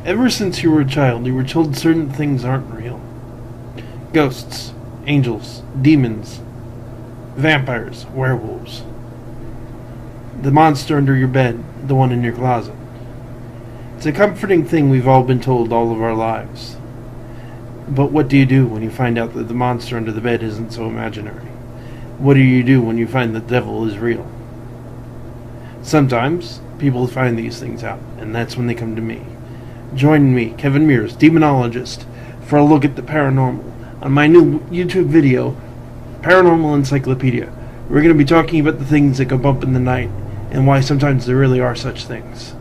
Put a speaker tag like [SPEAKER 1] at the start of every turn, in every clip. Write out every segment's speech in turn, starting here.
[SPEAKER 1] Ever since you were a child, you were told certain things aren't real. Ghosts, angels, demons, vampires, werewolves. The monster under your bed, the one in your closet. It's a comforting thing we've all been told all of our lives. But what do you do when you find out that the monster under the bed isn't so imaginary? What do you do when you find the devil is real? Sometimes people find these things out, and that's when they come to me. Join me, Kevin Mears, demonologist, for a look at the paranormal on my new YouTube video, Paranormal Encyclopedia. We're going to be talking about the things that go bump in the night and why sometimes there really are such things.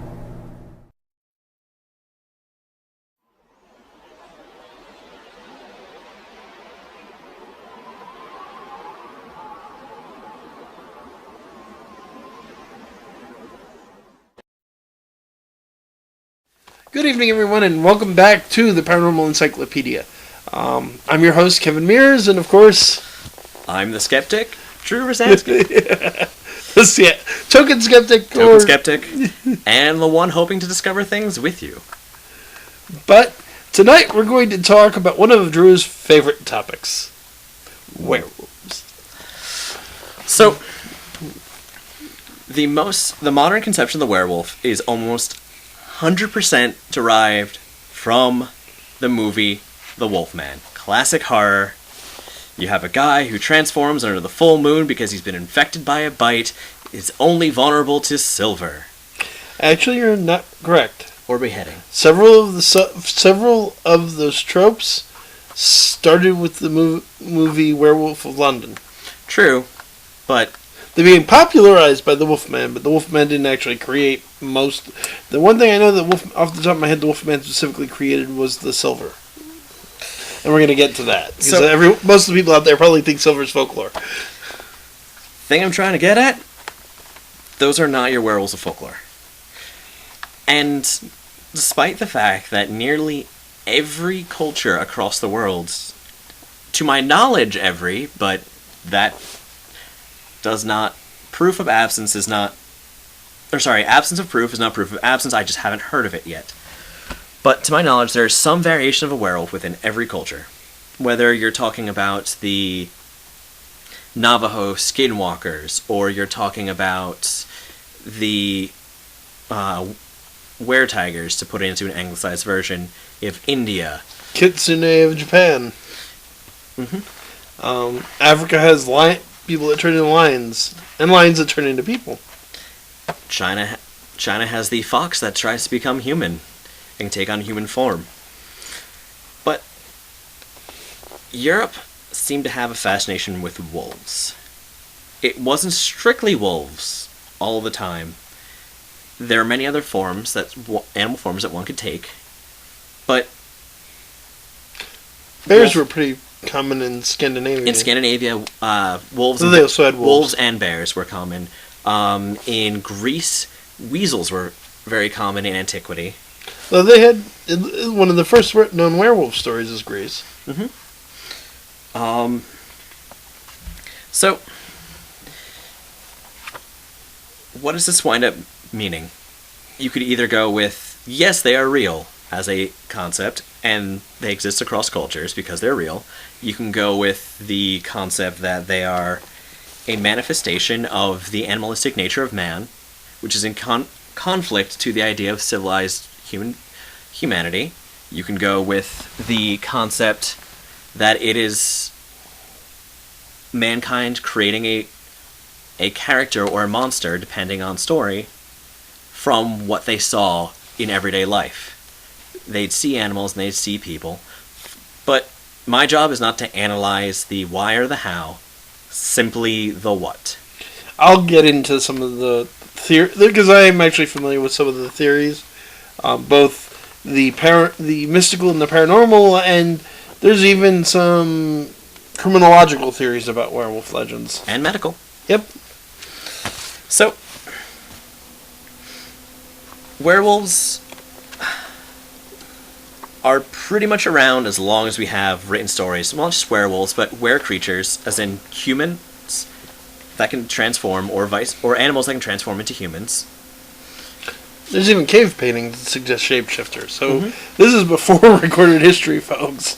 [SPEAKER 1] Good evening, everyone, and welcome back to the Paranormal Encyclopedia. I'm your host, Kevin Mears, and of course...
[SPEAKER 2] I'm the skeptic, Dru Rusanski.
[SPEAKER 1] Token skeptic.
[SPEAKER 2] Token skeptic, and the one hoping to discover things with you.
[SPEAKER 1] But tonight we're going to talk about one of Dru's favorite topics. Werewolves.
[SPEAKER 2] So, the modern conception of the werewolf is almost 100% derived from the movie The Wolfman. Classic horror. You have a guy who transforms under the full moon because he's been infected by a bite, is only vulnerable to silver.
[SPEAKER 1] Actually, you're not correct.
[SPEAKER 2] Or beheading.
[SPEAKER 1] Several of those tropes started with the movie Werewolf of London.
[SPEAKER 2] True, but
[SPEAKER 1] they're being popularized by the Wolfman, but the Wolfman didn't actually create most. The one thing I know that off the top of my head, the Wolfman specifically created was the silver, and we're going to get to that because most of the people out there probably think silver is folklore.
[SPEAKER 2] Thing I'm trying to get at: those are not your werewolves of folklore. And despite the fact that nearly every culture across the world, to my knowledge, but that does not, proof of absence is not, absence of proof is not proof of absence, I just haven't heard of it yet. But to my knowledge, there is some variation of a werewolf within every culture. Whether you're talking about the Navajo skinwalkers, or you're talking about the were-tigers, to put it into an anglicized version, of India.
[SPEAKER 1] Kitsune of Japan.
[SPEAKER 2] Mm-hmm.
[SPEAKER 1] Africa has people that turn into lions, and lions that turn into people.
[SPEAKER 2] China has the fox that tries to become human and take on human form. But Europe seemed to have a fascination with wolves. It wasn't strictly wolves all the time. There are many other forms, animal forms that one could take, but
[SPEAKER 1] bears were pretty common in Scandinavia.
[SPEAKER 2] In Scandinavia, wolves and bears were common. In Greece, weasels were very common in antiquity.
[SPEAKER 1] Well, they had one of the first known werewolf stories is Greece.
[SPEAKER 2] Mm-hmm. So, what does this wind up meaning? You could either go with, yes, they are real as a concept, and they exist across cultures because they're real. You can go with the concept that they are a manifestation of the animalistic nature of man, which is in conflict to the idea of civilized humanity. You can go with the concept that it is mankind creating a character or a monster, depending on story, from what they saw in everyday life. They'd see animals and they'd see people. But my job is not to analyze the why or the how, simply the what.
[SPEAKER 1] I'll get into some of the theories, because I am actually familiar with some of the theories, both the mystical and the paranormal, and there's even some criminological theories about werewolf legends.
[SPEAKER 2] And medical.
[SPEAKER 1] Yep.
[SPEAKER 2] So, werewolves are pretty much around as long as we have written stories. Well, not just werewolves, but were-creatures, as in humans that can transform, or animals that can transform into humans.
[SPEAKER 1] There's even cave paintings that suggest shapeshifters. So this is before recorded history, folks.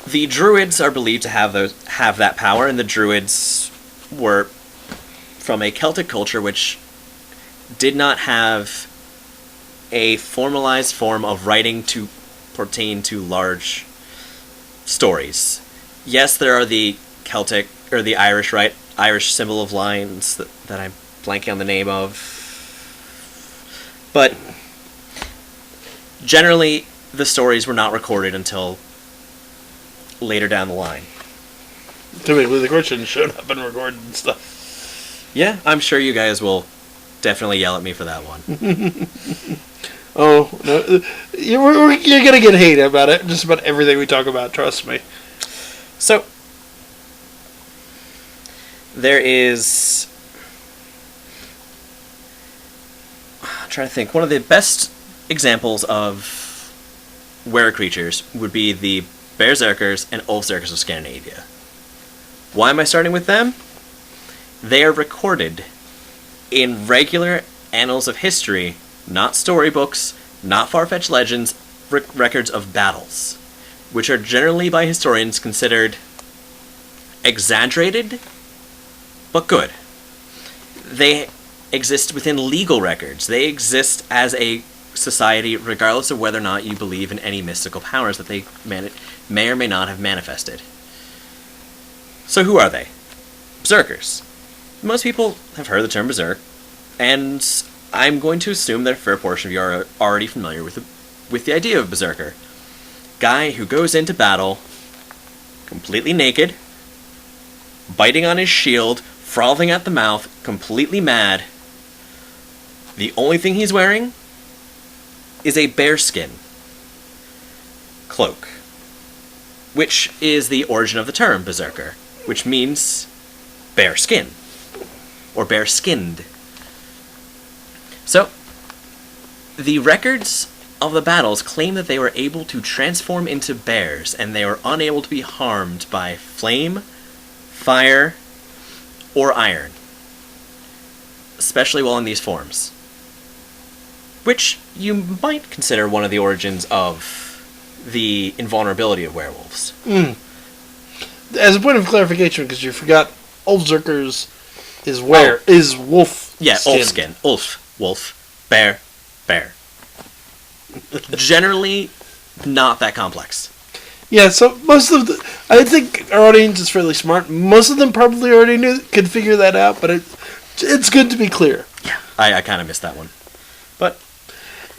[SPEAKER 2] The Druids are believed to have that power, and the Druids were from a Celtic culture which did not have a formalized form of writing to pertain to large stories. Yes, there are the Celtic or the Irish symbol of lines that I'm blanking on the name of. But generally, the stories were not recorded until later down the line.
[SPEAKER 1] Typically, the Christians showed up and recorded and stuff.
[SPEAKER 2] Yeah, I'm sure you guys will definitely yell at me for that one.
[SPEAKER 1] Oh, no. You're going to get hate about it. Just about everything we talk about, trust me.
[SPEAKER 2] So, there is... I'm trying to think. One of the best examples of were-creatures would be the Berserkers and Ulfzerkers of Scandinavia. Why am I starting with them? They are recorded in regular annals of history, not storybooks, not far-fetched legends, records of battles, which are generally by historians considered exaggerated, but good. They exist within legal records. They exist as a society regardless of whether or not you believe in any mystical powers that they may or may not have manifested. So who are they? Berserkers. Most people have heard the term berserk, and I'm going to assume that a fair portion of you are already familiar with the idea of berserker. Guy who goes into battle completely naked, biting on his shield, frothing at the mouth, completely mad. The only thing he's wearing is a bearskin cloak, which is the origin of the term berserker, which means bare skin, or bare-skinned. So, the records of the battles claim that they were able to transform into bears, and they were unable to be harmed by flame, fire, or iron, especially while in these forms. Which you might consider one of the origins of the invulnerability of werewolves.
[SPEAKER 1] As a point of clarification, because you forgot, Ulfzerkers is is wolf.
[SPEAKER 2] Yeah,
[SPEAKER 1] skin.
[SPEAKER 2] Ulf skin. Wolf, bear. Generally, not that complex.
[SPEAKER 1] Yeah, so most of I think our audience is fairly smart. Most of them probably already could figure that out, but it's good to be clear.
[SPEAKER 2] Yeah, I kind of missed that one. But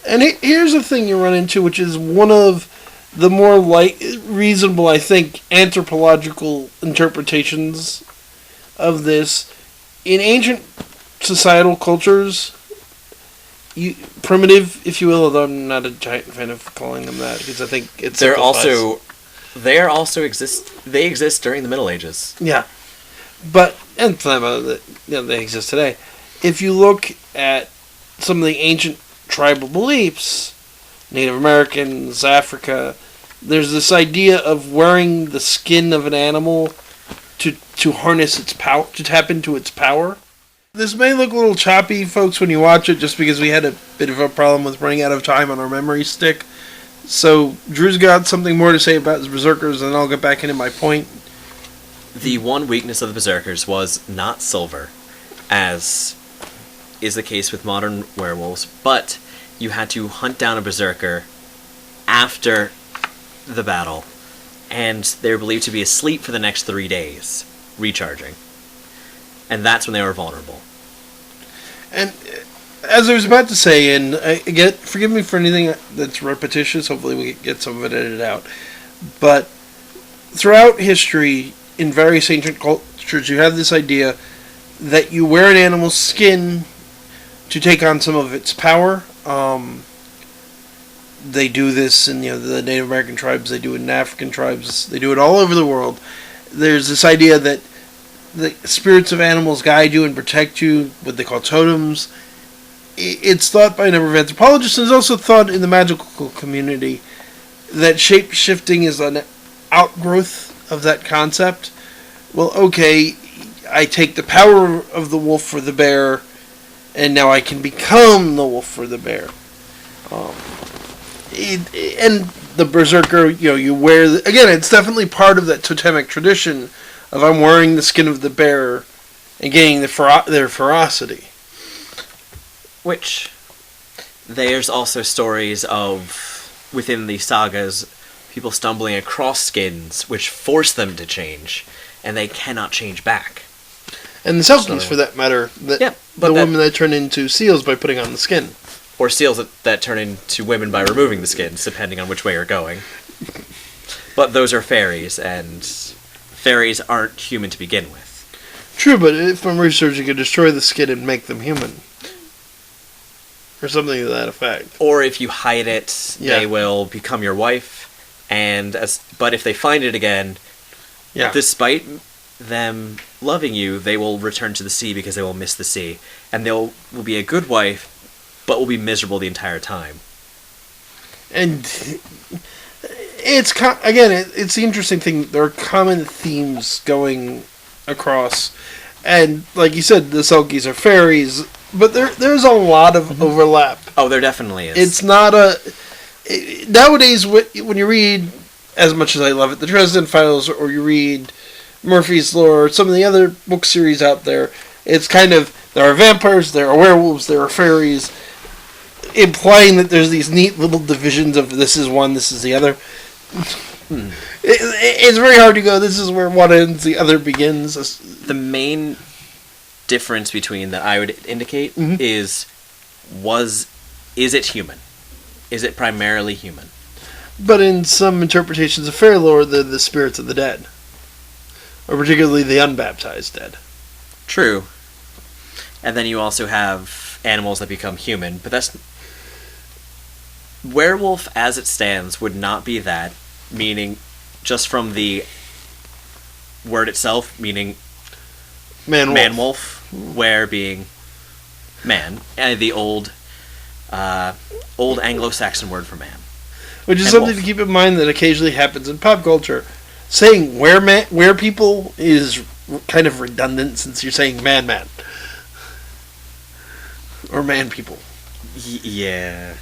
[SPEAKER 1] and here's the thing you run into, which is one of the more reasonable, I think, anthropological interpretations of this. In ancient societal cultures, primitive, if you will, although I'm not a giant fan of calling them that, because I think it's they exist during the Middle Ages. Yeah, but and they exist today. If you look at some of the ancient tribal beliefs, Native Americans, Africa, there's this idea of wearing the skin of an animal to harness its power, to tap into its power. This may look a little choppy, folks, when you watch it, just because we had a bit of a problem with running out of time on our memory stick. So, Drew's got something more to say about his berserkers, and I'll get back into my point.
[SPEAKER 2] The one weakness of the berserkers was not silver, as is the case with modern werewolves, but you had to hunt down a berserker after the battle, and they were believed to be asleep for the next 3 days, recharging. And that's when they were vulnerable.
[SPEAKER 1] And as I was about to say, and forgive me for anything that's repetitious, hopefully we get some of it edited out, but throughout history, in various ancient cultures, you have this idea that you wear an animal's skin to take on some of its power. They do this in the Native American tribes, they do it in African tribes, they do it all over the world. There's this idea that the spirits of animals guide you and protect you, what they call totems. It's thought by a number of anthropologists, and it's also thought in the magical community, that shape-shifting is an outgrowth of that concept. Well, okay, I take the power of the wolf or the bear, and now I can become the wolf or the bear. And the berserker, you wear... Again, it's definitely part of that totemic tradition of I'm wearing the skin of the bear and gaining their ferocity.
[SPEAKER 2] Which, there's also stories of, within the sagas, people stumbling across skins which force them to change, and they cannot change back.
[SPEAKER 1] And the Selkies, for that matter, the women that turn into seals by putting on the skin.
[SPEAKER 2] Or seals that turn into women by removing the skins, depending on which way you're going. But those are fairies, and fairies aren't human to begin with.
[SPEAKER 1] True, but from research, you could destroy the skin and make them human. Or something to that effect.
[SPEAKER 2] Or if you hide it, they will become your wife. But if they find it again, despite them loving you, they will return to the sea because they will miss the sea. And will be a good wife, but will be miserable the entire time.
[SPEAKER 1] And it's the interesting thing. There are common themes going across, and like you said, the Selkies are fairies, but there's a lot of overlap.
[SPEAKER 2] Oh, there definitely is.
[SPEAKER 1] It's not nowadays when you read, as much as I love it, the Dresden Files, or you read Murphy's Law, or some of the other book series out there, it's kind of, there are vampires, there are werewolves, there are fairies, implying that there's these neat little divisions of this is one, this is the other. It's very hard to go, this is where one ends, the other begins.
[SPEAKER 2] The main difference between that I would indicate is it human? Is it primarily human?
[SPEAKER 1] But in some interpretations of fairy lore, they're the spirits of the dead. Or particularly the unbaptized dead.
[SPEAKER 2] True. And then you also have animals that become human, but that's... Werewolf, as it stands, would not be that, meaning, just from the word itself, meaning man-wolf, were being man, and the old Anglo-Saxon word for man.
[SPEAKER 1] Which is something to keep in mind that occasionally happens in pop culture. Saying were people is kind of redundant since you're saying man. Or man people.
[SPEAKER 2] Yeah.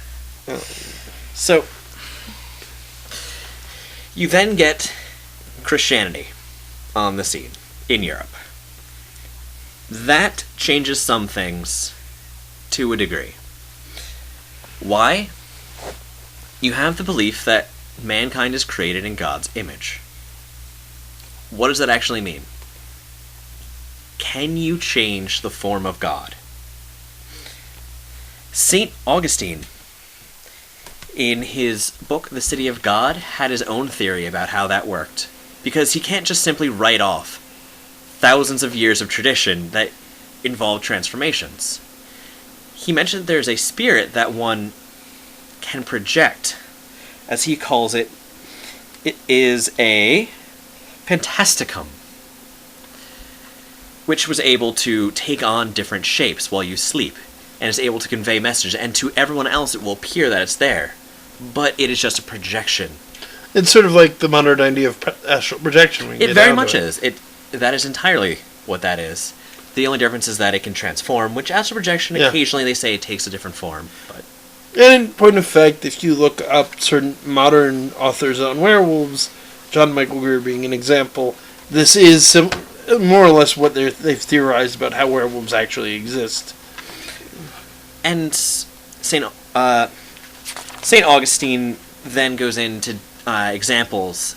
[SPEAKER 2] So, you then get Christianity on the scene in Europe. That changes some things to a degree. Why? You have the belief that mankind is created in God's image. What does that actually mean? Can you change the form of God? St. Augustine, in his book, The City of God, had his own theory about how that worked. Because he can't just simply write off thousands of years of tradition that involve transformations. He mentioned there's a spirit that one can project. As he calls it, it is a fantasticum, which was able to take on different shapes while you sleep, and is able to convey messages, and to everyone else it will appear that it's there, but it is just a projection.
[SPEAKER 1] It's sort of like the modern idea of astral projection.
[SPEAKER 2] It very much is. That is entirely what that is. The only difference is that it can transform, which astral projection, occasionally they say it takes a different form. But
[SPEAKER 1] and in point of fact, if you look up certain modern authors on werewolves, John Michael Greer being an example, this is more or less what they've theorized about how werewolves actually exist.
[SPEAKER 2] And St. Augustine then goes into examples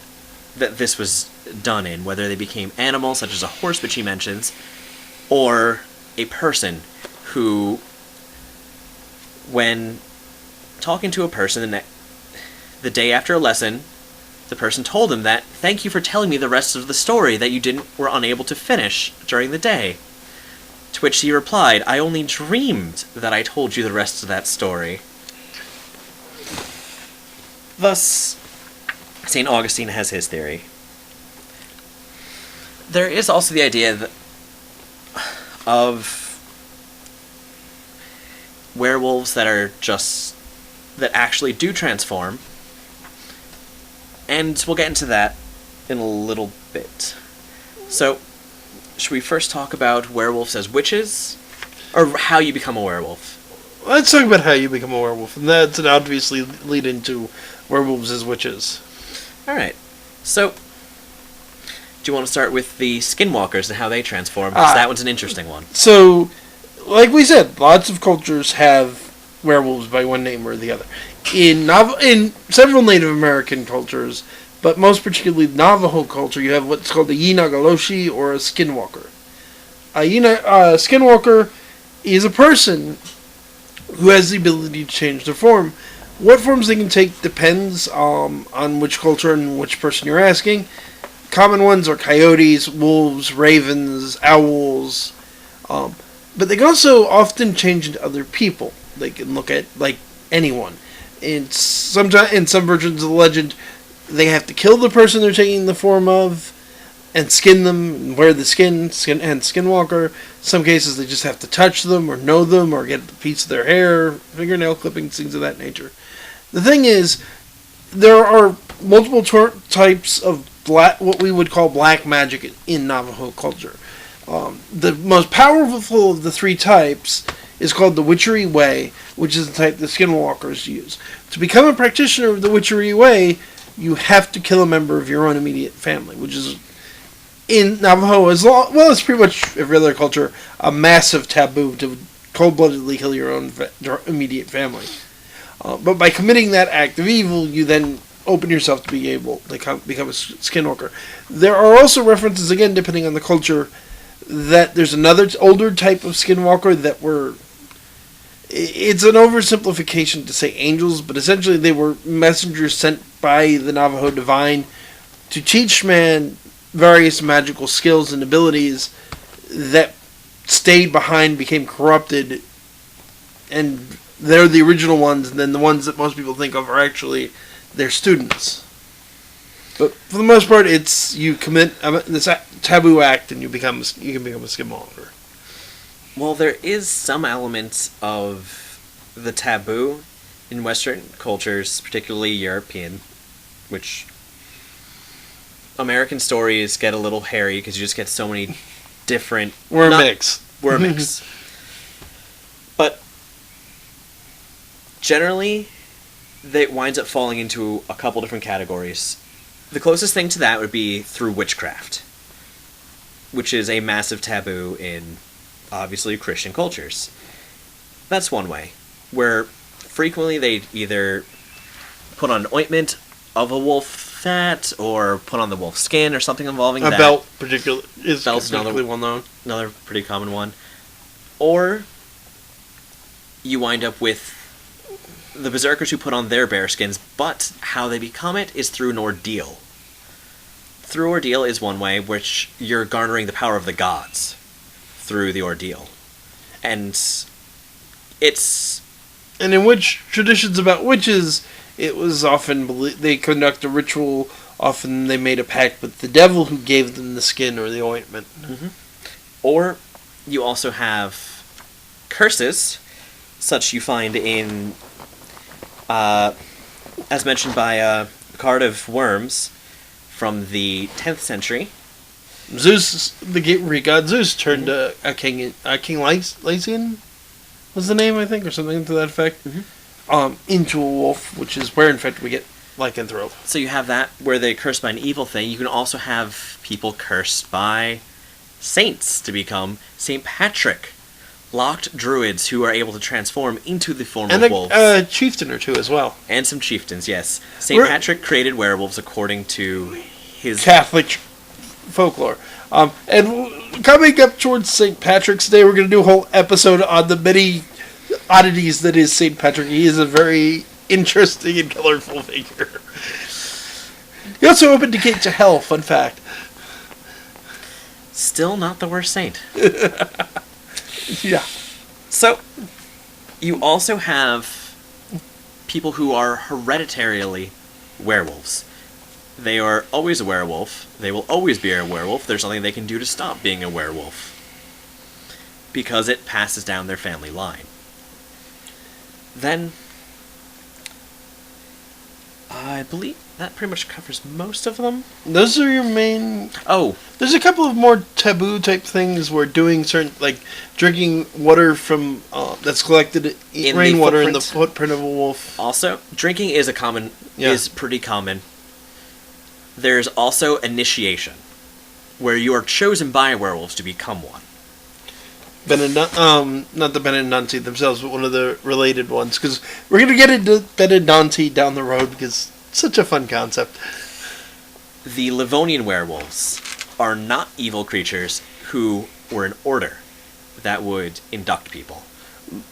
[SPEAKER 2] that this was done in, whether they became animals, such as a horse, which he mentions, or a person who, when talking to a person the day after a lesson, the person told him that, "Thank you for telling me the rest of the story that you were unable to finish during the day." To which he replied, "I only dreamed that I told you the rest of that story." Thus, St. Augustine has his theory. There is also the idea of werewolves that actually do transform, and we'll get into that in a little bit. So, should we first talk about werewolves as witches, Or how you become a werewolf.
[SPEAKER 1] Let's talk about how you become a werewolf, and that's an obviously lead into werewolves as witches.
[SPEAKER 2] Alright. So, do you want to start with the skinwalkers and how they transform? Because that one's an interesting one.
[SPEAKER 1] So, like we said, lots of cultures have werewolves by one name or the other. In several Native American cultures, but most particularly Navajo culture, you have what's called a Yinagaloshi or a skinwalker. A skinwalker is a person who has the ability to change their form. What forms they can take depends on which culture and which person you're asking. Common ones are coyotes, wolves, ravens, owls, but they can also often change into other people. They can look at like anyone. In some versions of the legend, they have to kill the person they're taking the form of, and skin them, and wear the skin, and skinwalker. Some cases they just have to touch them, or know them, or get a piece of their hair, fingernail clippings, things of that nature. The thing is, there are multiple types of what we would call black magic in Navajo culture. The most powerful of the three types is called the Witchery Way, which is the type the skinwalkers use. To become a practitioner of the Witchery Way, you have to kill a member of your own immediate family, which is, in Navajo, it's pretty much every other culture, a massive taboo to cold-bloodedly kill your own immediate family. But by committing that act of evil, you then open yourself to be able to become a skinwalker. There are also references, again, depending on the culture, that there's another older type of skinwalker that were... It's an oversimplification to say angels, but essentially they were messengers sent by the Navajo divine to teach man various magical skills and abilities that stayed behind, became corrupted, and they're the original ones, and then the ones that most people think of are actually their students. But for the most part, it's you commit this taboo act, and you can become a skinwalker.
[SPEAKER 2] Well, there is some elements of the taboo in Western cultures, particularly European, which American stories get a little hairy because you just get so many different...
[SPEAKER 1] We're a mix.
[SPEAKER 2] But generally, it winds up falling into a couple different categories. The closest thing to that would be through witchcraft, which is a massive taboo in, obviously, Christian cultures. That's one way, where frequently they either put on an ointment of a wolf fat, or put on the wolf skin, or something involving that.
[SPEAKER 1] A belt is particularly well known.
[SPEAKER 2] Another pretty common one. Or you wind up with the berserkers who put on their bear skins, but how they become it is through an ordeal. Through ordeal is one way, which you're garnering the power of the gods through the ordeal. And it's...
[SPEAKER 1] And in which traditions about witches, it was often they conduct a ritual. Often they made a pact with the devil who gave them the skin or the ointment.
[SPEAKER 2] Mm-hmm. Or you also have curses, such you find in, as mentioned by Card of Worms from the 10th century.
[SPEAKER 1] Zeus, the Greek god Zeus, turned a king Lycian was the name, I think, or something to that effect, into a wolf, which is where, in fact, we get lycanthrope.
[SPEAKER 2] So you have that, where they're cursed by an evil thing. You can also have people cursed by saints to become St. Patrick, locked druids who are able to transform into the form of wolves.
[SPEAKER 1] And a chieftain or two as well.
[SPEAKER 2] And some chieftains, yes. St. Patrick created werewolves according to his...
[SPEAKER 1] Catholic folklore. And coming up towards St. Patrick's Day, we're going to do a whole episode on the many oddities that is St. Patrick. He is a very interesting and colorful figure. He also opened the gate to hell, fun fact.
[SPEAKER 2] Still not the worst saint.
[SPEAKER 1] Yeah.
[SPEAKER 2] So, you also have people who are hereditarily werewolves. They are always a werewolf. They will always be a werewolf. There's nothing they can do to stop being a werewolf, because it passes down their family line. Then, I believe that pretty much covers most of them.
[SPEAKER 1] Those are your main...
[SPEAKER 2] Oh,
[SPEAKER 1] There's a couple of more taboo type things where doing certain, like drinking water from that's collected
[SPEAKER 2] In
[SPEAKER 1] rainwater
[SPEAKER 2] the
[SPEAKER 1] in the footprint of a wolf.
[SPEAKER 2] also, drinking is is pretty common. There's also initiation, where you are chosen by werewolves to become one.
[SPEAKER 1] Not the Benedonti themselves, but one of the related ones. Because we're going to get into Benedonti down the road because it's such a fun concept.
[SPEAKER 2] The Livonian werewolves are not evil creatures who were an order that would induct people.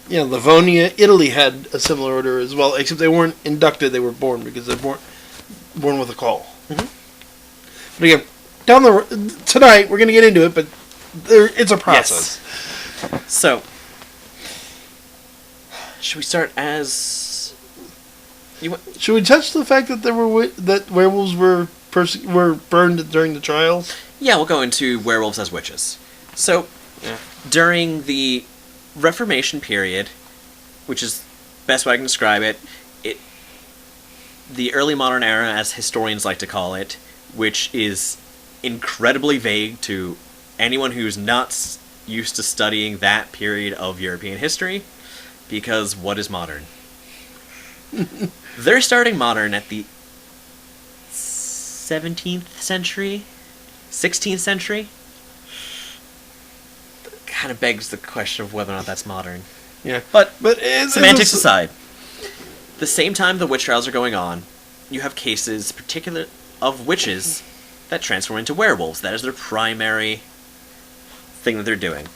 [SPEAKER 1] Yeah, Livonia, Italy had a similar order as well, except they weren't inducted, they were born because they're born with a call. Mm-hmm. But again, tonight we're going to get into it, but it's a process.
[SPEAKER 2] Yes. So, should we start as...
[SPEAKER 1] Should we touch the fact that that werewolves were burned during the trials?
[SPEAKER 2] Yeah, we'll go into werewolves as witches. So, during the Reformation period, which is the best way I can describe it, the early modern era, as historians like to call it, which is incredibly vague to anyone who's not used to studying that period of European history, because what is modern? They're starting modern at the 17th century, 16th century. Kind of begs the question of whether or not that's modern.
[SPEAKER 1] Yeah,
[SPEAKER 2] but semantics aside, the same time the witch trials are going on, you have cases, particular of witches, that transform into werewolves. That is their primary thing that they're doing.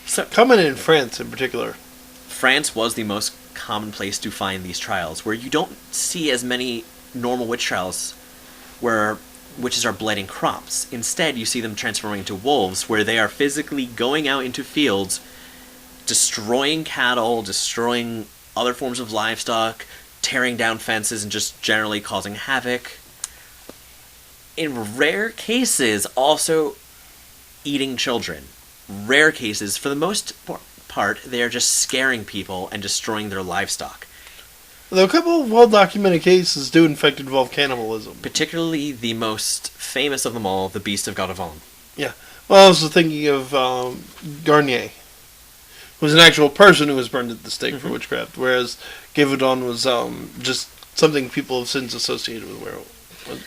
[SPEAKER 2] So,
[SPEAKER 1] coming in France in particular.
[SPEAKER 2] France was the most common place to find these trials, where you don't see as many normal witch trials where witches are bled in crops. Instead, you see them transforming into wolves, where they are physically going out into fields, destroying cattle, destroying other forms of livestock, tearing down fences, and just generally causing havoc. In rare cases, also eating children. Rare cases, for the most part, they are just scaring people and destroying their livestock.
[SPEAKER 1] Though a couple of well-documented cases do in fact involve cannibalism.
[SPEAKER 2] Particularly the most famous of them all, the Beast of Gaudavon.
[SPEAKER 1] Yeah. Well, I was thinking of Garnier, who was an actual person who was burned at the stake for witchcraft, whereas Gavadon was just something people have since associated with werewolf.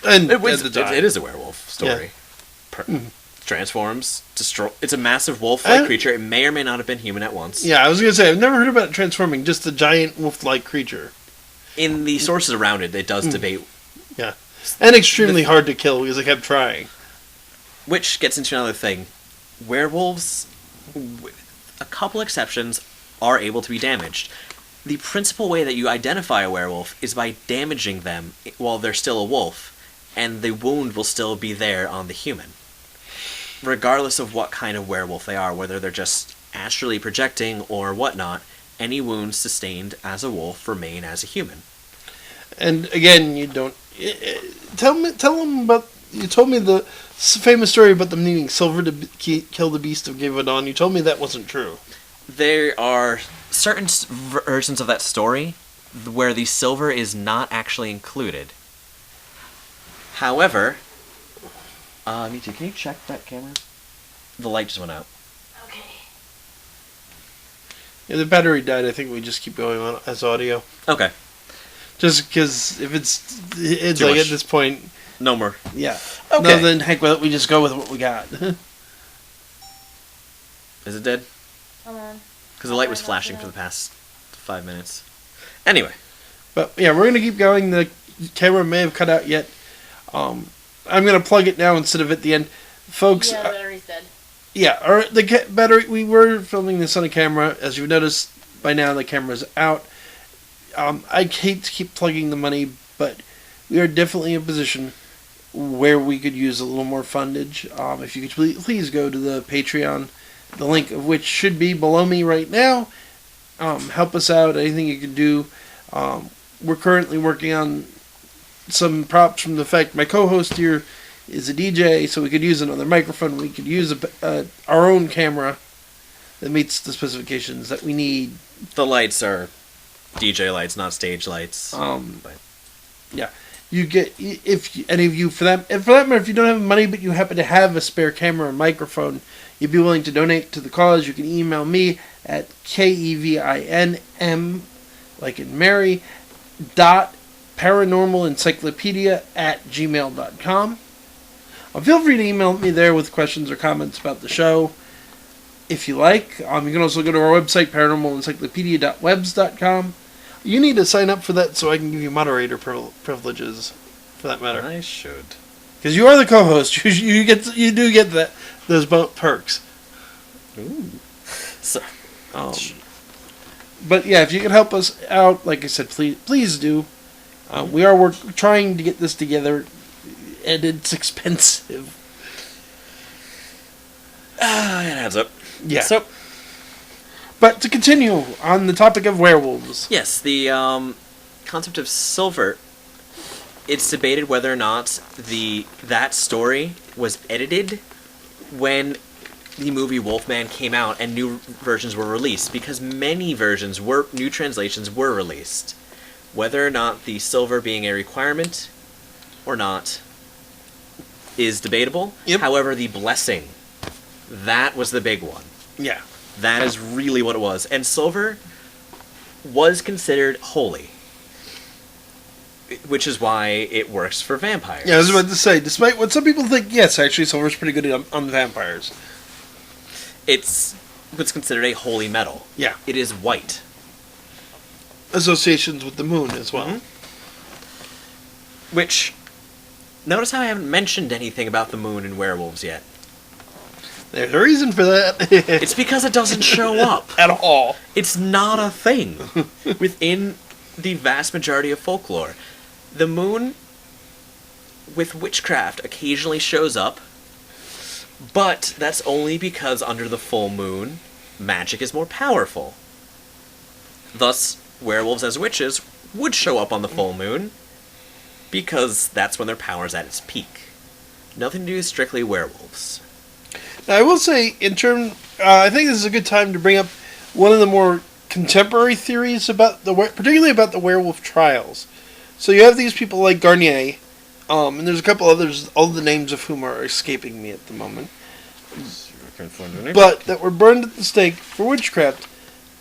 [SPEAKER 1] And
[SPEAKER 2] it is a werewolf story. Yeah. Transforms, destroy. It's a massive wolf-like creature. It may or may not have been human at once.
[SPEAKER 1] Yeah, I was going to say, I've never heard about it transforming, just a giant wolf-like creature.
[SPEAKER 2] In the sources around it, it does debate.
[SPEAKER 1] Yeah. And extremely hard to kill because I kept trying.
[SPEAKER 2] Which gets into another thing. Werewolves, with a couple exceptions, are able to be damaged. The principal way that you identify a werewolf is by damaging them while they're still a wolf, and the wound will still be there on the human. Regardless of what kind of werewolf they are, whether they're just astrally projecting or whatnot, any wounds sustained as a wolf remain as a human.
[SPEAKER 1] And again, you don't... Tell them about... You told me the famous story about them needing silver to kill the Beast of Gavadon. You told me that wasn't true.
[SPEAKER 2] There are certain versions of that story where the silver is not actually included. However... Michi, can you check that camera? The light just went out.
[SPEAKER 3] Okay.
[SPEAKER 1] Yeah, the battery died. I think we just keep going on as audio.
[SPEAKER 2] Okay.
[SPEAKER 1] Just because if it's
[SPEAKER 2] Too
[SPEAKER 1] like
[SPEAKER 2] much.
[SPEAKER 1] at this point...
[SPEAKER 2] No more.
[SPEAKER 1] Yeah.
[SPEAKER 2] Okay.
[SPEAKER 1] No, then heck with it. We just go with what we got.
[SPEAKER 2] Is it dead?
[SPEAKER 3] Come on.
[SPEAKER 2] Because the light was flashing for the past 5 minutes. Anyway.
[SPEAKER 1] But yeah, we're going to keep going. The camera may have cut out yet. I'm going to plug it now instead of at the end. Folks...
[SPEAKER 3] Yeah, battery's dead.
[SPEAKER 1] Yeah, the battery... We were filming this on a camera. As you've noticed, by now the camera's out. I hate to keep plugging the money, but we are definitely in a position where we could use a little more fundage. If you could please go to the Patreon, the link of which should be below me right now. Help us out, anything you can do. We're currently working on some props from the fact my co-host here is a DJ, so we could use another microphone. We could use our own camera that meets the specifications that we need.
[SPEAKER 2] The lights are DJ lights, not stage lights.
[SPEAKER 1] Yeah. you get, any of you, for that matter, if you don't have money but you happen to have a spare camera or microphone, you'd be willing to donate to the cause, you can email me at KEVINM, like in Mary, dot paranormal encyclopedia at gmail.com. Feel free to email me there with questions or comments about the show if you like. You can also go to our website, paranormalencyclopedia.webs.com. You need to sign up for that so I can give you moderator privileges, for that matter.
[SPEAKER 2] I should.
[SPEAKER 1] Because you are the co-host. You do get those perks.
[SPEAKER 2] Ooh. So,
[SPEAKER 1] but yeah, if you can help us out, like I said, please do. We are trying to get this together, and it's expensive.
[SPEAKER 2] It adds up.
[SPEAKER 1] Yeah.
[SPEAKER 2] So,
[SPEAKER 1] but to continue on the topic of werewolves.
[SPEAKER 2] yes, the concept of silver. It's debated whether or not that story was edited when the movie Wolfman came out and new versions were released, because many new translations were released. Whether or not the silver being a requirement or not is debatable.
[SPEAKER 1] Yep.
[SPEAKER 2] However, the blessing, that was the big one.
[SPEAKER 1] Yeah.
[SPEAKER 2] That is really what it was. And silver was considered holy, which is why it works for vampires.
[SPEAKER 1] Yeah, I was about to say, despite what some people think, yes, actually silver's pretty good on vampires.
[SPEAKER 2] It's what's considered a holy metal.
[SPEAKER 1] Yeah.
[SPEAKER 2] It is white.
[SPEAKER 1] Associations with the moon as well.
[SPEAKER 2] Mm-hmm. Which, notice how I haven't mentioned anything about the moon in Werewolves yet.
[SPEAKER 1] There's a reason for that.
[SPEAKER 2] It's because it doesn't show up.
[SPEAKER 1] At all.
[SPEAKER 2] It's not a thing within the vast majority of folklore. The moon, with witchcraft, occasionally shows up, but that's only because under the full moon, magic is more powerful. Thus, werewolves as witches would show up on the full moon, because that's when their power's at its peak. Nothing to do with strictly werewolves.
[SPEAKER 1] Now, I will say, I think this is a good time to bring up one of the more contemporary theories about particularly about the werewolf trials. So you have these people like Garnier, and there's a couple others, all the names of whom are escaping me at the moment, but that were burned at the stake for witchcraft.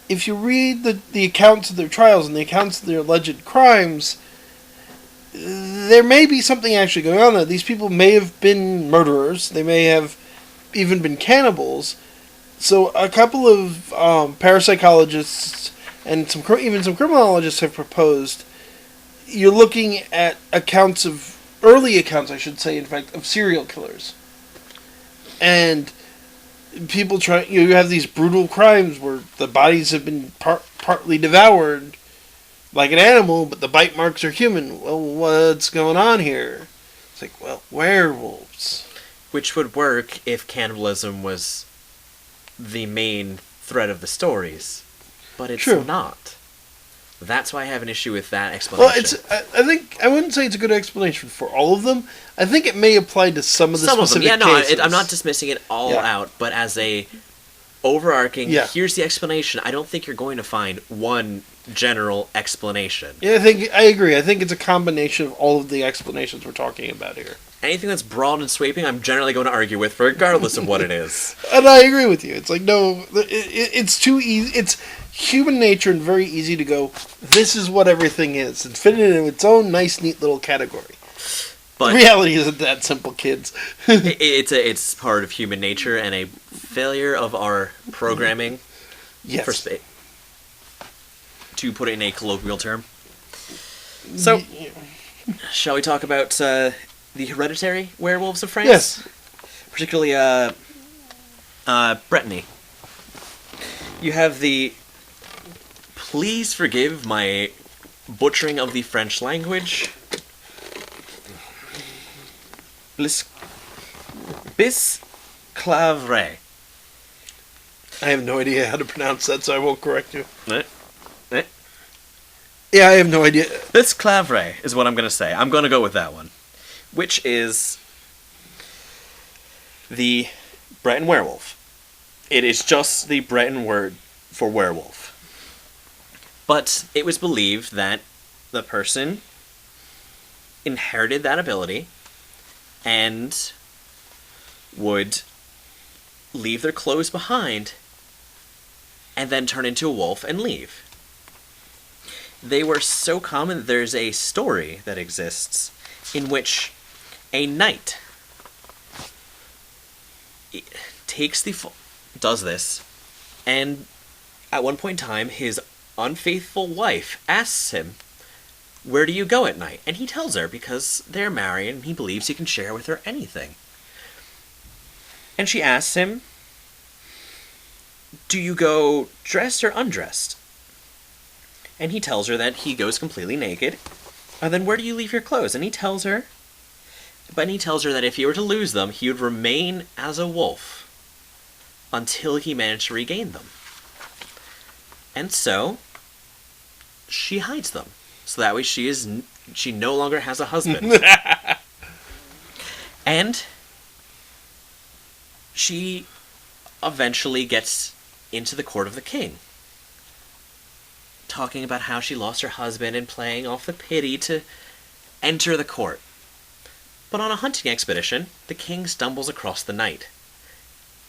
[SPEAKER 1] If you read the accounts of their trials and the accounts of their alleged crimes, there may be something actually going on there. These people may have been murderers. They may have even been cannibals. So a couple of parapsychologists and even some criminologists have proposed you're looking at early accounts, I should say, in fact, of serial killers. And people you have these brutal crimes where the bodies have been partly devoured like an animal, but the bite marks are human. Well, what's going on here? It's like, well, werewolves.
[SPEAKER 2] Which would work if cannibalism was the main thread of the stories. But it's not. That's why I have an issue with that explanation.
[SPEAKER 1] Well, I wouldn't say it's a good explanation for all of them. I think it may apply to some of the specific cases.
[SPEAKER 2] I'm not dismissing it all out, but as a overarching, here's the explanation, I don't think you're going to find one general explanation.
[SPEAKER 1] Yeah, I agree. I think it's a combination of all of the explanations we're talking about here.
[SPEAKER 2] Anything that's broad and sweeping, I'm generally going to argue with, regardless of what it is.
[SPEAKER 1] And I agree with you. It's like, no, it's too easy. It's human nature and very easy to go, this is what everything is, and fit it in its own nice, neat little category. But reality isn't that simple, kids.
[SPEAKER 2] It's part of human nature and a failure of our programming.
[SPEAKER 1] Yes.
[SPEAKER 2] To put it in a colloquial term. So, shall we talk about the hereditary werewolves of France?
[SPEAKER 1] Yes.
[SPEAKER 2] Particularly Brittany. You have the... Please forgive my butchering of the French language. Bisclavre.
[SPEAKER 1] I have no idea how to pronounce that, so I won't correct you.
[SPEAKER 2] Eh?
[SPEAKER 1] Yeah, I have no idea.
[SPEAKER 2] Bisclavre is what I'm going to say. I'm going to go with that one. Which is the Breton werewolf. It is just the Breton word for werewolf. But it was believed that the person inherited that ability and would leave their clothes behind and then turn into a wolf and leave. They were so common that there's a story that exists in which a knight does this, and at one point in time, his unfaithful wife asks him, "Where do you go at night?" And he tells her because they're married and he believes he can share with her anything. And she asks him, "Do you go dressed or undressed?" And he tells her that he goes completely naked. And then where do you leave your clothes? And he tells her that if he were to lose them, he would remain as a wolf until he managed to regain them. And so she hides them. So that way she no longer has a husband. And she eventually gets into the court of the king, talking about how she lost her husband and playing off the pity to enter the court. But on a hunting expedition, the king stumbles across the knight.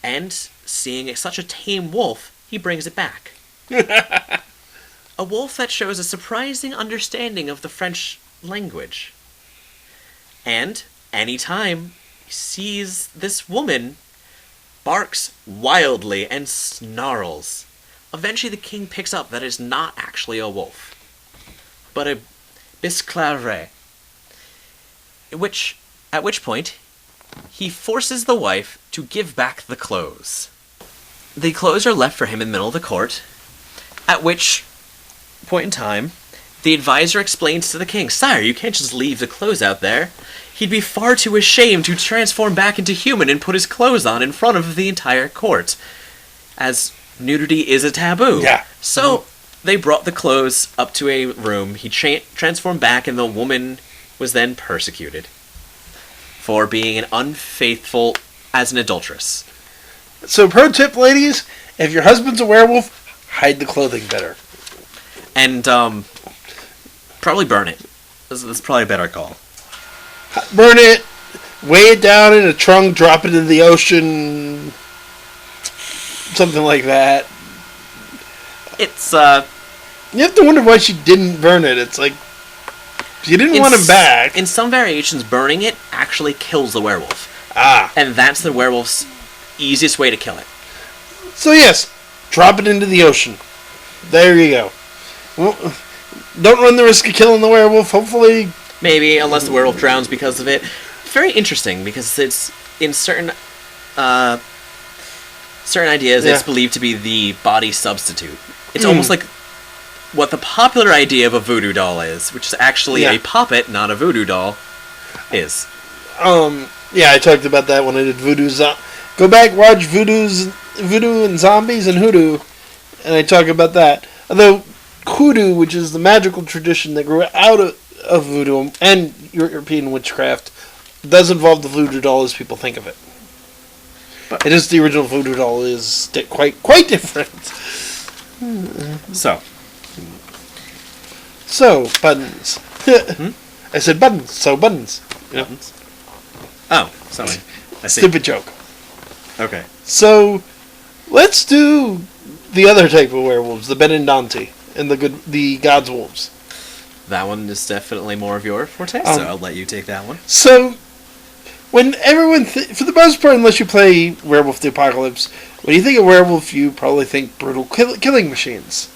[SPEAKER 2] And seeing such a tame wolf, he brings it back. A wolf that shows a surprising understanding of the French language. And anytime he sees this woman, barks wildly and snarls. Eventually the king picks up that it's not actually a wolf, but a bisclavre. At which point, he forces the wife to give back the clothes. The clothes are left for him in the middle of the court, at which point in time, the advisor explains to the king, "Sire, you can't just leave the clothes out there. He'd be far too ashamed to transform back into human and put his clothes on in front of the entire court, as nudity is a taboo."
[SPEAKER 1] Yeah.
[SPEAKER 2] So they brought the clothes up to a room. He transformed back, and the woman was then persecuted for being an unfaithful as an adulteress.
[SPEAKER 1] So, pro tip, ladies, if your husband's a werewolf, hide the clothing better.
[SPEAKER 2] And probably burn it. This is probably a better call.
[SPEAKER 1] Burn it, weigh it down in a trunk, drop it in the ocean, something like that.
[SPEAKER 2] It's
[SPEAKER 1] You have to wonder why she didn't burn it. It's like she didn't want him back.
[SPEAKER 2] In some variations, burning it actually kills the werewolf.
[SPEAKER 1] Ah.
[SPEAKER 2] And that's the werewolf's easiest way to kill it.
[SPEAKER 1] So yes, drop it into the ocean. There you go. Well, don't run the risk of killing the werewolf. Hopefully,
[SPEAKER 2] maybe, unless the werewolf drowns because of it. Very interesting because it's in certain ideas. Yeah. It's believed to be the body substitute. It's almost like what the popular idea of a voodoo doll is, which is actually a puppet, not a voodoo doll, is.
[SPEAKER 1] Yeah, I talked about that when I did Voodoo. Go back, watch Voodoo and Zombies and Hoodoo, and I talk about that. Although Hoodoo, which is the magical tradition that grew out of Voodoo and European witchcraft, does involve the voodoo doll as people think of it. But it is the original voodoo doll is quite different. So buttons. I said buttons. So buttons.
[SPEAKER 2] Buttons. Oh, sorry. I see.
[SPEAKER 1] Stupid joke.
[SPEAKER 2] Okay.
[SPEAKER 1] So let's do the other type of werewolves, the Benindante and the God's Wolves.
[SPEAKER 2] That one is definitely more of your forte, so I'll let you take that one.
[SPEAKER 1] So, when everyone, for the most part, unless you play Werewolf the Apocalypse, when you think of werewolf, you probably think brutal killing machines.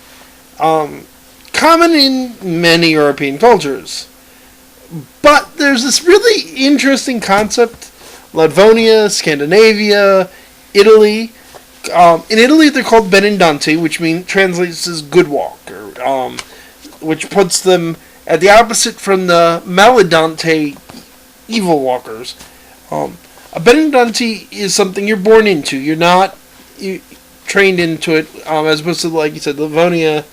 [SPEAKER 1] Common in many European cultures. But there's this really interesting concept, Latvonia, Scandinavia, Italy. In Italy, they're called Benindante, which translates as good walker, which puts them at the opposite from the Maledante evil walkers. A Benindante is something you're born into. You're not trained into it, as opposed to, like you said, Livonia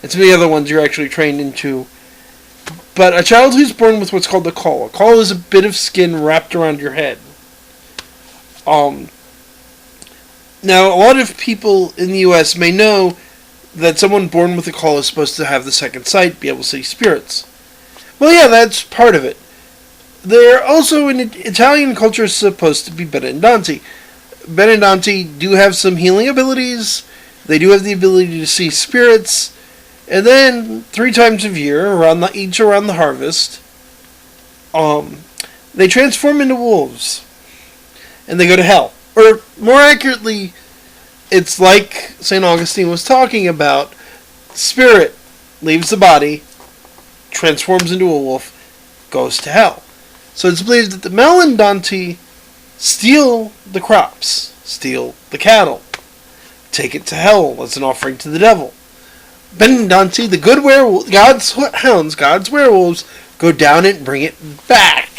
[SPEAKER 1] and some of the other ones you're actually trained into. But a child who's born with what's called a caul. A caul is a bit of skin wrapped around your head. Now, a lot of people in the U.S. may know that someone born with a caul is supposed to have the second sight, be able to see spirits. Well, yeah, that's part of it. They're also in Italian culture supposed to be Benedonti. Benedonti do have some healing abilities. They do have the ability to see spirits. And then 3 times a year, each around the harvest, they transform into wolves. And they go to hell. Or more accurately, it's like St. Augustine was talking about. Spirit leaves the body, transforms into a wolf, goes to hell. So it's believed that the Melendonti steal the crops, steal the cattle, take it to hell as an offering to the devil. Benedonti, the good werewolf, God's hounds, God's werewolves, go down and bring it back.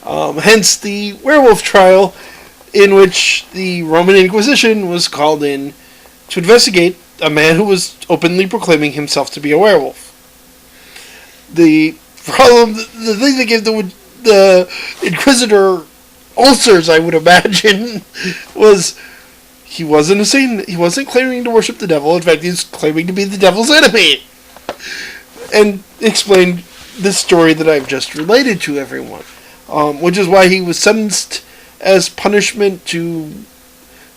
[SPEAKER 1] Hence the werewolf trial, in which the Roman Inquisition was called in to investigate a man who was openly proclaiming himself to be a werewolf. The problem, the thing that gave the Inquisitor ulcers, I would imagine, was he wasn't a saint. He wasn't claiming to worship the devil. In fact, he was claiming to be the devil's enemy. And explained this story that I've just related to everyone. Which is why he was sentenced as punishment to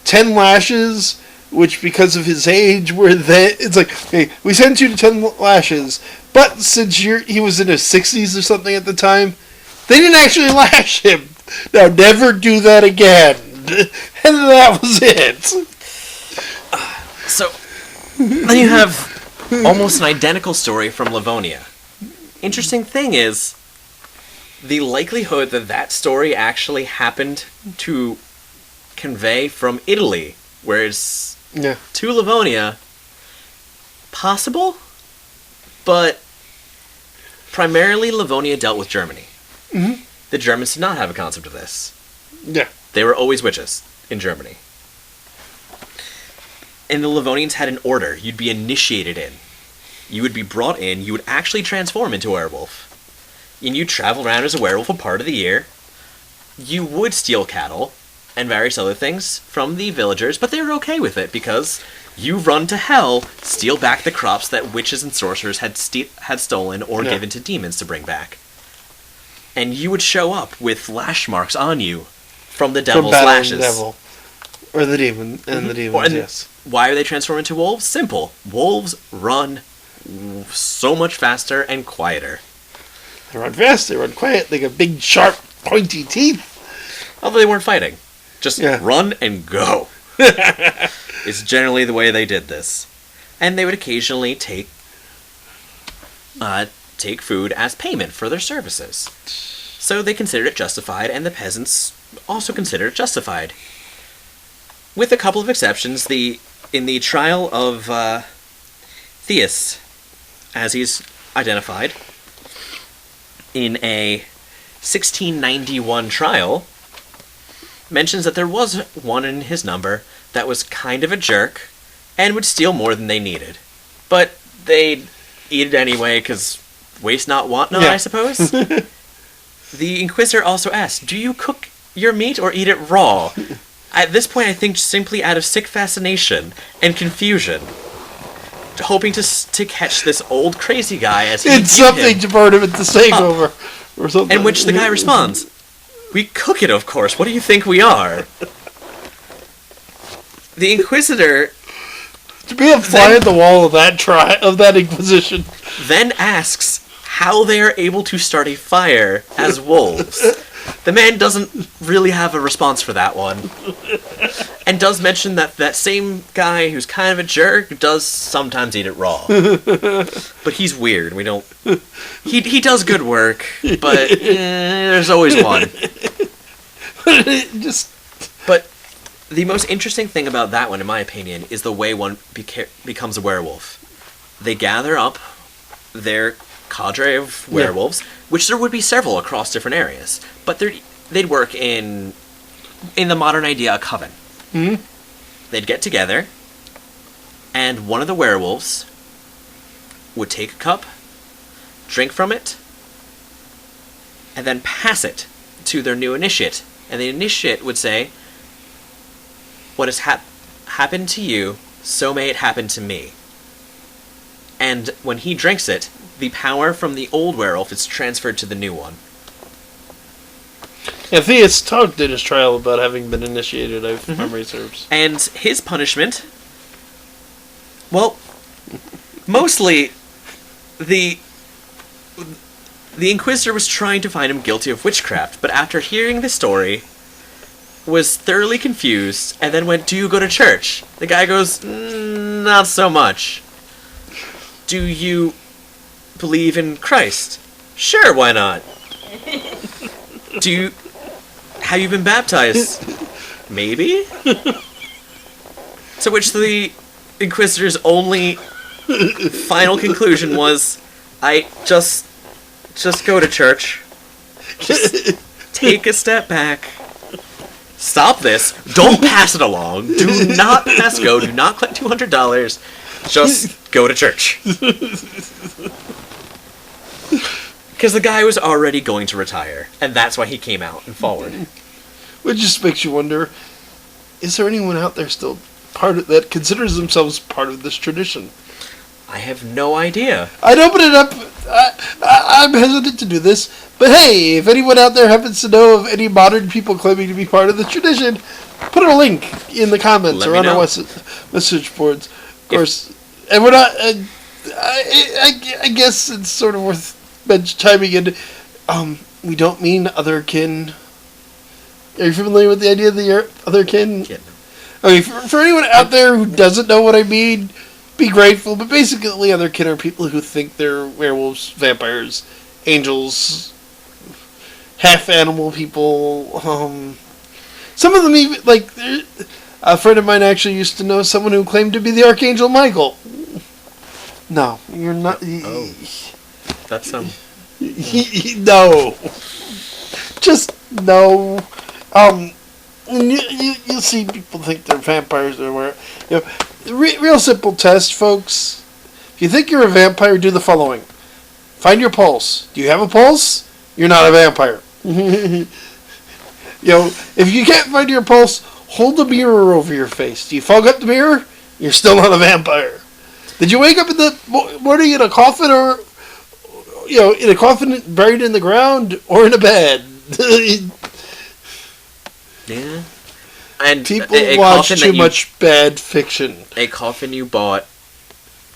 [SPEAKER 1] 10 lashes, which because of his age it's like, hey, we sent you to 10 lashes, but since he was in his 60s or something at the time, they didn't actually lash him. Now, never do that again. And that was it.
[SPEAKER 2] So, then you have almost an identical story from Livonia. Interesting thing is, the likelihood that story actually happened to convey from Italy, whereas to Livonia, possible, but primarily Livonia dealt with Germany.
[SPEAKER 1] Mm-hmm.
[SPEAKER 2] The Germans did not have a concept of this.
[SPEAKER 1] Yeah.
[SPEAKER 2] They were always witches in Germany. And the Livonians had an order you'd be initiated in. You would be brought in, you would actually transform into a werewolf. And you'd travel around as a werewolf a part of the year. You would steal cattle and various other things from the villagers, but they were okay with it because you run to hell, steal back the crops that witches and sorcerers had stolen or given to demons to bring back. And you would show up with lash marks on you from the devil's lashes.
[SPEAKER 1] The devil. Or the demon. And the demons, yes.
[SPEAKER 2] Why are they transformed into wolves? Simple. Wolves run so much faster and quieter.
[SPEAKER 1] They run fast, they run quiet, they got big, sharp, pointy teeth.
[SPEAKER 2] Although they weren't fighting. Just run and go. It's generally the way they did this. And they would occasionally take food as payment for their services. So they considered it justified, and the peasants also considered it justified. With a couple of exceptions, in the trial of Theus, as he's identified, in a 1691 trial, mentions that there was one in his number that was kind of a jerk and would steal more than they needed. But they'd eat it anyway, because waste not, want not, I suppose. The Inquisitor also asked, do you cook your meat or eat it raw? At this point, I think simply out of sick fascination and confusion, hoping to catch this old crazy guy as he
[SPEAKER 1] it's something to burn him at the takeover or something.
[SPEAKER 2] In which the guy responds, "We cook it, of course. What do you think we are?" The Inquisitor,
[SPEAKER 1] to be a fly on the wall of that Inquisition,
[SPEAKER 2] then asks how they are able to start a fire as wolves. The man doesn't really have a response for that one. And does mention that same guy who's kind of a jerk does sometimes eat it raw. But he's weird. We don't... He does good work, but there's always one. But the most interesting thing about that one, in my opinion, is the way one becomes a werewolf. They gather up their cadre of werewolves, which there would be several across different areas, but they'd work in the modern idea, a coven. Mm-hmm. They'd get together, and one of the werewolves would take a cup, drink from it, and then pass it to their new initiate. And the initiate would say, "What has happened to you, so may it happen to me." And when he drinks it, the power from the old werewolf is transferred to the new one.
[SPEAKER 1] Yeah, Theus talked in his trial about having been initiated, if memory serves.
[SPEAKER 2] And his punishment, well, mostly the Inquisitor was trying to find him guilty of witchcraft, but after hearing the story, was thoroughly confused, and then went, "Do you go to church?" The guy goes, "Not so much." "Do you believe in Christ?" "Sure, why not?" Have you been baptized?" "Maybe." To which the Inquisitor's only final conclusion was, "I just go to church. Just take a step back. Stop this. Don't pass it along. Do not pass go. Do not collect $200. Just go to church." Because the guy was already going to retire, and that's why he came out and forward.
[SPEAKER 1] Which just makes you wonder, is there anyone out there still that considers themselves part of this tradition?
[SPEAKER 2] I have no idea.
[SPEAKER 1] I'd open it up. I'm hesitant to do this, but hey, if anyone out there happens to know of any modern people claiming to be part of the tradition, put a link in the comments or on our message boards. Of course, and we're not. I guess it's sort of worth chiming in. We don't mean other kin. Are you familiar with the idea of the other kin?
[SPEAKER 2] Yeah.
[SPEAKER 1] Okay, for anyone out there who doesn't know what I mean, be grateful, but basically other kin are people who think they're werewolves, vampires, angels, half-animal people. Some of them even, like, a friend of mine actually used to know someone who claimed to be the Archangel Michael. No, you're not.
[SPEAKER 2] Oh. That's
[SPEAKER 1] no. Just no. You'll see people think they're vampires or where. You know, real simple test, folks. If you think you're a vampire, do the following. Find your pulse. Do you have a pulse? You're not a vampire. If you can't find your pulse, hold a mirror over your face. Do you fog up the mirror? You're still not a vampire. Did you wake up in the morning in a coffin or, in a coffin buried in the ground or in a bed?
[SPEAKER 2] Yeah. And
[SPEAKER 1] people watch too much bad fiction.
[SPEAKER 2] A coffin you bought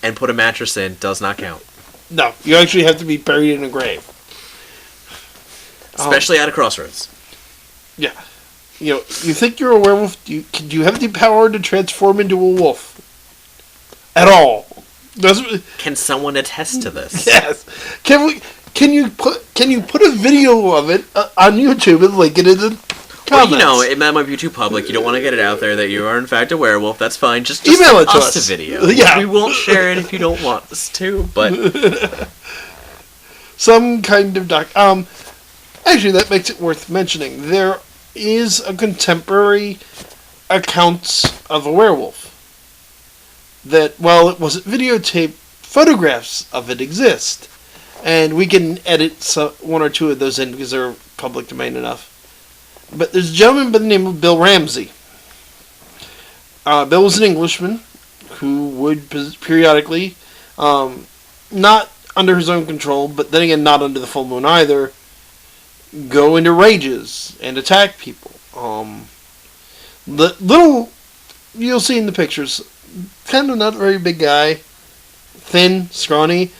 [SPEAKER 2] and put a mattress in does not count.
[SPEAKER 1] No, you actually have to be buried in a grave.
[SPEAKER 2] Especially at a crossroads.
[SPEAKER 1] Yeah. You think you're a werewolf? Do you have the power to transform into a wolf? At all?
[SPEAKER 2] Can someone attest to this?
[SPEAKER 1] Yes. Can you put a video of it on YouTube and link it in the comments?
[SPEAKER 2] Well, it might be too public. You don't want to get it out there that you are in fact a werewolf. That's fine. Just
[SPEAKER 1] email it to
[SPEAKER 2] us a video.
[SPEAKER 1] Yeah.
[SPEAKER 2] We won't share it if you don't want us to, but
[SPEAKER 1] some kind of actually, that makes it worth mentioning. There is a contemporary account of a werewolf that, while it wasn't videotaped, photographs of it exist. And we can edit one or two of those in because they're public domain enough. But there's a gentleman by the name of Bill Ramsey. Bill was an Englishman who would periodically, not under his own control, but then again not under the full moon either, go into rages and attack people. The little, you'll see in the pictures, kind of not a very big guy, thin, scrawny,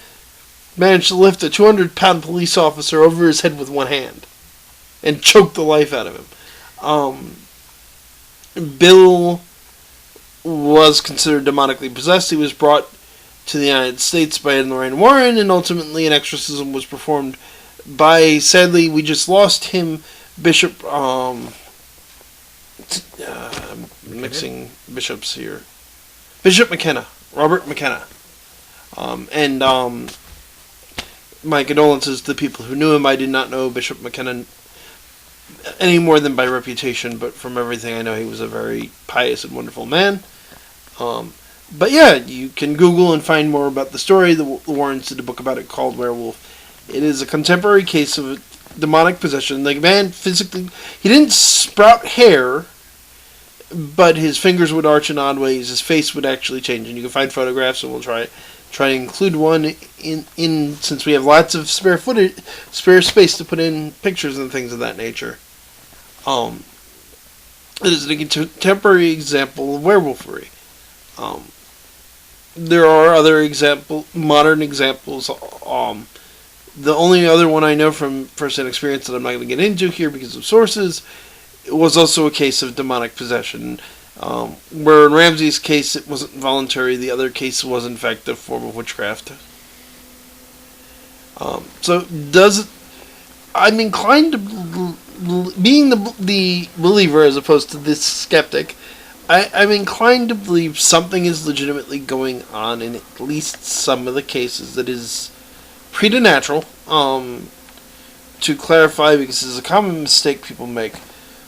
[SPEAKER 1] managed to lift a 200-pound police officer over his head with one hand and choke the life out of him. Bill was considered demonically possessed. He was brought to the United States by Ed and Lorraine Warren, and ultimately an exorcism was performed by, sadly, we just lost him, Bishop, mixing bishops here. Bishop McKenna, Robert McKenna. And my condolences to the people who knew him. I did not know Bishop McKenna any more than by reputation, but from everything I know, he was a very pious and wonderful man. But yeah, you can Google and find more about the story. The Warrens did a book about it called Werewolf. It is a contemporary case of demonic possession. The man physically, he didn't sprout hair, but his fingers would arch in odd ways. His face would actually change, and you can find photographs, and we'll try try to include one in since we have lots of spare space to put in pictures and things of that nature. It is a contemporary example of werewolfery. There are other modern examples. The only other one I know from first-hand experience that I'm not going to get into here because of sources was also a case of demonic possession. Where in Ramsey's case it wasn't voluntary, the other case was in fact a form of witchcraft. I'm inclined to, being the believer as opposed to this skeptic, I'm inclined to believe something is legitimately going on in at least some of the cases that is preternatural. To clarify, because this is a common mistake people make,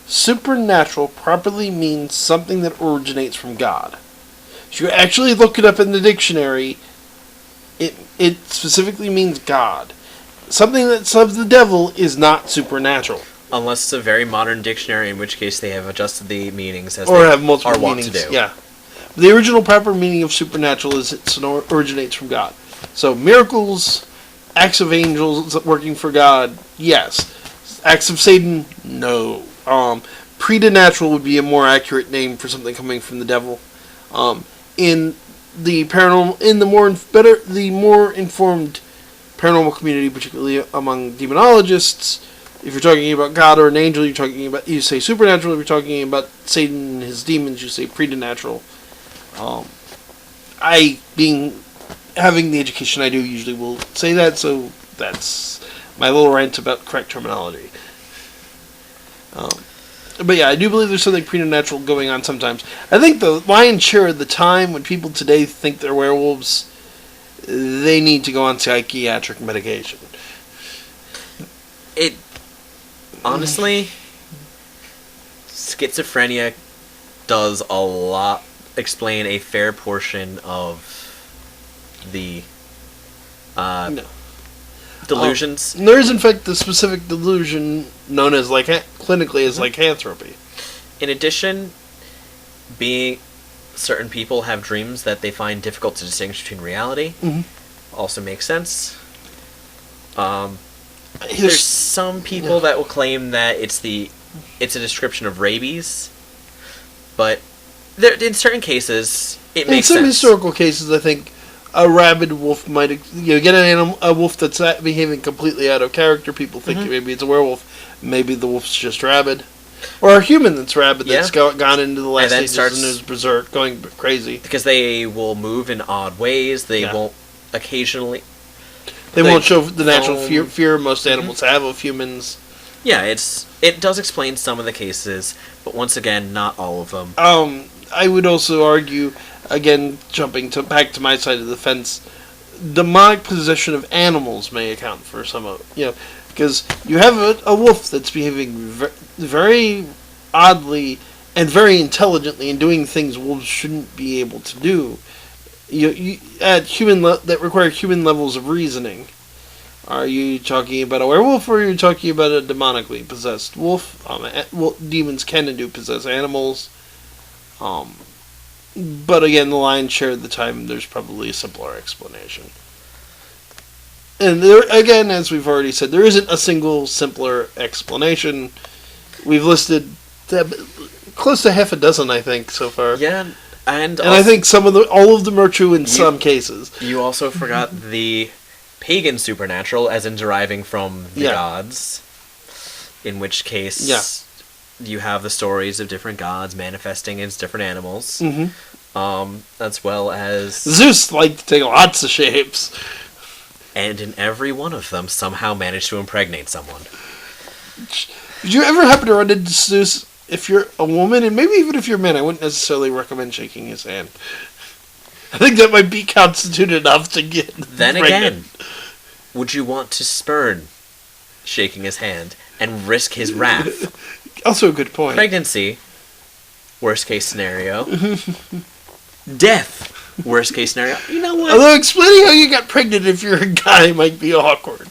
[SPEAKER 1] supernatural properly means something that originates from God. If you actually look it up in the dictionary, it specifically means God. Something that's of the devil is not supernatural.
[SPEAKER 2] Unless it's a very modern dictionary, in which case they have adjusted the meanings as
[SPEAKER 1] or
[SPEAKER 2] they
[SPEAKER 1] have multiple
[SPEAKER 2] are wont
[SPEAKER 1] meanings.
[SPEAKER 2] to do.
[SPEAKER 1] Yeah, the original proper meaning of supernatural is it originates from God. So miracles, acts of angels working for God, yes. Acts of Satan, no. Preternatural would be a more accurate name for something coming from the devil. In the paranormal, in the more informed paranormal community, particularly among demonologists, if you're talking about God or an angel, you say supernatural. If you're talking about Satan and his demons, you say preternatural. Having the education I do, usually will say that, so that's my little rant about correct terminology. But yeah, I do believe there's something preternatural going on sometimes. I think the lion's share of the time when people today think they're werewolves, they need to go on psychiatric medication.
[SPEAKER 2] Honestly, schizophrenia does explain a fair portion of the delusions.
[SPEAKER 1] There is, in fact, the specific delusion known as clinically as lycanthropy.
[SPEAKER 2] In addition, certain people have dreams that they find difficult to distinguish between reality. Also makes sense. There's some people that will claim that it's a description of rabies, but in certain cases it makes sense. In some
[SPEAKER 1] historical cases, I think a rabid wolf might get a wolf that's behaving completely out of character. People think maybe it's a werewolf. Maybe the wolf's just rabid, or a human that's rabid that's gone into the last stages and is berserk, going crazy.
[SPEAKER 2] Because they will move in odd ways. They won't occasionally.
[SPEAKER 1] They won't show the natural fear most animals have of humans.
[SPEAKER 2] Yeah, it does explain some of the cases, but once again, not all of them.
[SPEAKER 1] I would also argue, again, jumping back to my side of the fence, demonic possession of animals may account for some of it. Because you have a wolf that's behaving very oddly and very intelligently and doing things wolves shouldn't be able to do. You at that require human levels of reasoning. Are you talking about a werewolf, or are you talking about a demonically possessed wolf? Demons can and do possess animals. But again, the lion's share of the time, there's probably a simpler explanation. And there, again, as we've already said, there isn't a single simpler explanation. We've listed close to half a dozen, I think, so far.
[SPEAKER 2] Yeah. And
[SPEAKER 1] I think all of them are true in some cases.
[SPEAKER 2] You also forgot the pagan supernatural, as in deriving from the gods. In which case, you have the stories of different gods manifesting as different animals. As well as
[SPEAKER 1] Zeus liked to take lots of shapes,
[SPEAKER 2] and in every one of them, somehow managed to impregnate someone.
[SPEAKER 1] Did you ever happen to run into Zeus? If you're a woman, and maybe even if you're a man, I wouldn't necessarily recommend shaking his hand. I think that might be constituted enough to get
[SPEAKER 2] Then
[SPEAKER 1] pregnant.
[SPEAKER 2] Again, would you want to spurn shaking his hand and risk his wrath?
[SPEAKER 1] Also a good point.
[SPEAKER 2] Pregnancy, worst case scenario. Death, worst case scenario. You know what?
[SPEAKER 1] Although explaining how you got pregnant if you're a guy might be awkward.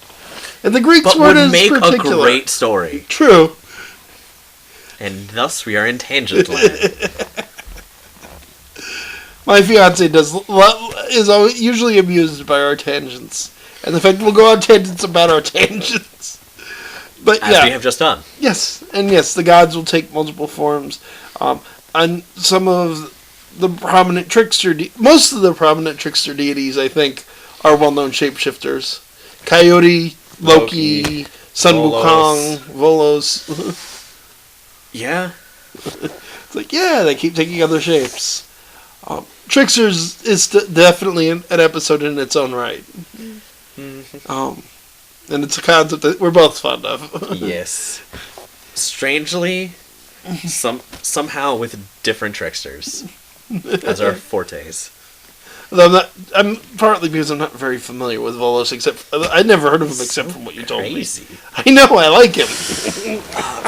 [SPEAKER 1] And the Greek word is
[SPEAKER 2] make
[SPEAKER 1] particular.
[SPEAKER 2] A great story.
[SPEAKER 1] True.
[SPEAKER 2] And thus we are in tangent land.
[SPEAKER 3] My fiance is always usually amused by our tangents, and the fact we'll go on tangents about our tangents. But
[SPEAKER 2] As we have just done.
[SPEAKER 3] yes, and yes, the gods will take multiple forms. And some of the prominent most of the prominent trickster deities, I think, are well-known shapeshifters. Coyote, Loki, Sun Wukong, Volos.
[SPEAKER 2] Yeah.
[SPEAKER 3] It's like, yeah, they keep taking other shapes. Tricksters is definitely an episode in its own right.
[SPEAKER 2] Mm-hmm.
[SPEAKER 3] And it's a concept that we're both fond of.
[SPEAKER 2] Yes. Strangely, somehow with different tricksters as our fortes.
[SPEAKER 3] Though I'm partly because I'm not very familiar with Volos, I'd never heard of him except from what you told me. I know, I like him.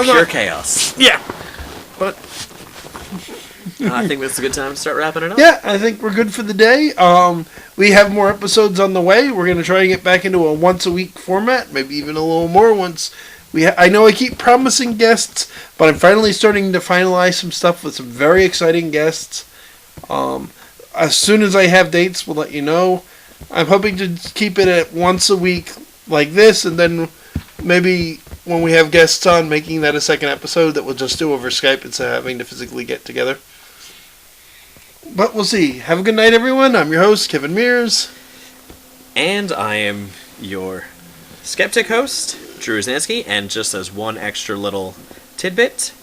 [SPEAKER 2] Pure chaos.
[SPEAKER 3] Yeah.
[SPEAKER 2] But I think that's a good time to start wrapping it up.
[SPEAKER 3] Yeah, I think we're good for the day. We have more episodes on the way. We're going to try and get back into a once-a-week format, maybe even a little more once. I know I keep promising guests, but I'm finally starting to finalize some stuff with some very exciting guests. As soon as I have dates, we'll let you know. I'm hoping to keep it at once a week like this, and then maybe when we have guests on, making that a second episode that we'll just do over Skype instead of having to physically get together. But we'll see. Have a good night, everyone. I'm your host, Kevin Mears.
[SPEAKER 2] And I am your skeptic host, Dru Rusanski, and just as one extra little tidbit,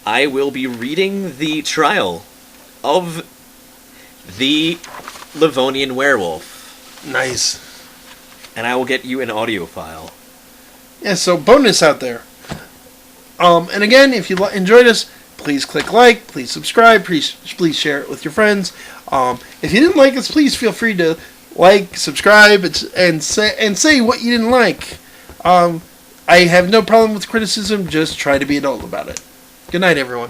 [SPEAKER 2] I will be reading the trial of the Livonian werewolf.
[SPEAKER 3] Nice.
[SPEAKER 2] And I will get you an audio file.
[SPEAKER 3] Yeah, so bonus out there. And again, if you enjoyed us, please click like, please subscribe, please share it with your friends. If you didn't like us, please feel free to like, subscribe, and say what you didn't like. I have no problem with criticism, just try to be adult about it. Good night, everyone.